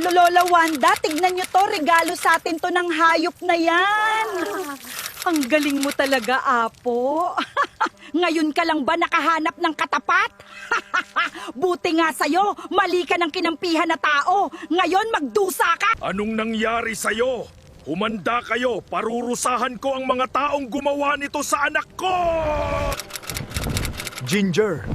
Lola Wanda, tignan nyo to. Regalo sa atin to ng hayop na yan. Ang galing mo talaga, Apo. Ngayon ka lang ba nakahanap ng katapat? Buti nga sa'yo, mali ka ng kinampihan na tao. Ngayon magdusa ka. Anong nangyari sa'yo? Humanda kayo, parurusahan ko ang mga taong gumawa nito sa anak ko! Ginger,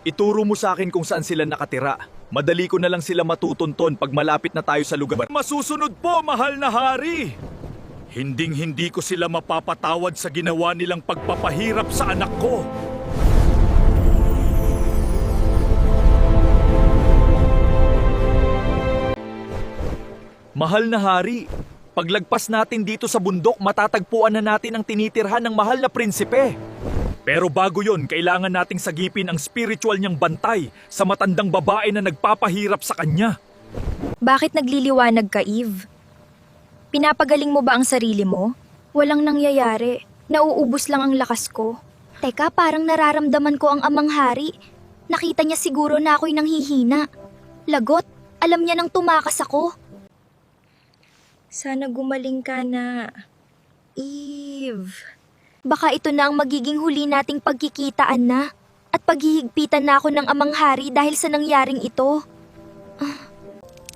ituro mo sa akin kung saan sila nakatira. Madali ko na lang sila matutunton pag malapit na tayo sa lugar. Masusunod po, mahal na hari! Hinding-hindi ko sila mapapatawad sa ginawa nilang pagpapahirap sa anak ko. Mahal na hari, paglagpas natin dito sa bundok, matatagpuan na natin ang tinitirhan ng mahal na prinsipe. Pero bago yon, kailangan nating sagipin ang spiritual niyang bantay sa matandang babae na nagpapahirap sa kanya. Bakit nagliliwanag ka, Eve? Pinapagaling mo ba ang sarili mo? Walang nangyayari. Nauubos lang ang lakas ko. Teka, parang nararamdaman ko ang amang hari. Nakita niya siguro na ako'y nanghihina. Lagot, alam niya nang tumakas ako. Sana gumaling ka na, Eve. Baka ito na ang magiging huli nating pagkikitaan na. At paghihigpitan na ako ng amang hari dahil sa nangyaring ito.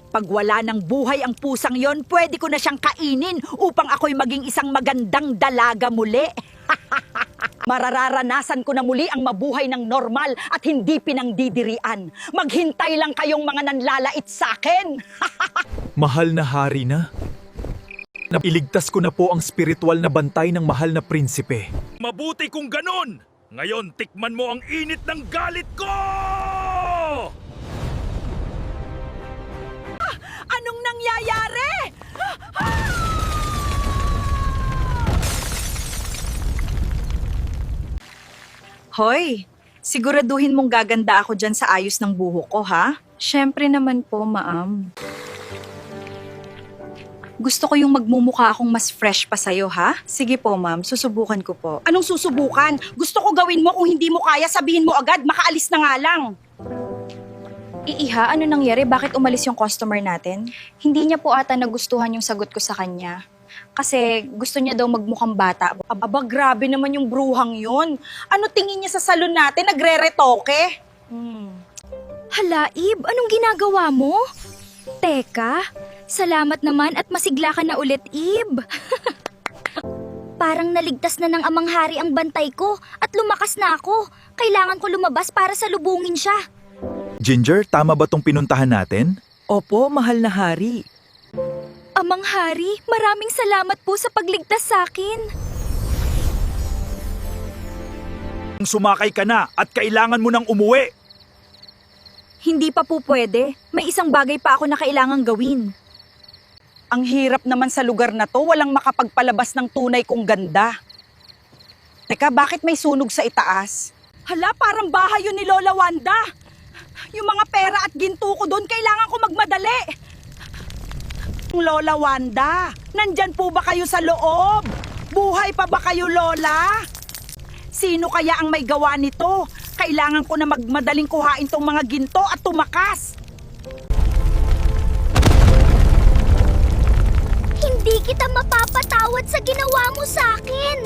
Pag wala ng buhay ang pusang yon, pwede ko na siyang kainin upang ako'y maging isang magandang dalaga muli. Marararanasan ko na muli ang mabuhay ng normal at hindi pinangdidirian. Maghintay lang kayong mga nanlalait sa akin. Mahal na hari na. Iligtas ko na po ang spiritual na bantay ng mahal na prinsipe. Mabuti kung ganon! Ngayon, tikman mo ang init ng galit ko! Anong nangyayari? Hoy, siguraduhin mong gaganda ako dyan sa ayos ng buhok ko, ha? Siyempre naman po, ma'am. Gusto ko yung magmumukha akong mas fresh pa sa'yo, ha? Sige po, ma'am. Susubukan ko po. Anong susubukan? Gusto ko gawin mo, kung hindi mo kaya, sabihin mo agad, makaalis na nga lang. Iiha, ano nangyari? Bakit umalis yung customer natin? Hindi niya po ata nagustuhan yung sagot ko sa kanya. Kasi gusto niya daw magmukhang bata. Aba, grabe naman yung bruhang yon. Ano tingin niya sa salon natin? Nagre-retoke? Hala, Eve, anong ginagawa mo? Teka, salamat naman at masigla ka na ulit, Eve. Parang naligtas na ng amang hari ang bantay ko at lumakas na ako. Kailangan ko lumabas para salubungin siya. Ginger, tama ba tong pinuntahan natin? Opo, mahal na hari. Amang hari, maraming salamat po sa pagligtas sa akin. Sumakay ka na at kailangan mo nang umuwi. Hindi pa po pwede. May isang bagay pa ako na kailangang gawin. Ang hirap naman sa lugar na to, walang makapagpalabas ng tunay kong ganda. Teka, bakit may sunog sa itaas? Hala, parang bahay yun ni Lola Wanda. Yung mga pera at ginto ko doon, kailangan ko magmadali. Lola Wanda, nandyan po ba kayo sa loob? Buhay pa ba kayo, Lola? Sino kaya ang may gawa nito? Kailangan ko na magmadaling kuhain tong mga ginto at tumakas. Hindi kita mapapatawad sa ginawa mo sa akin.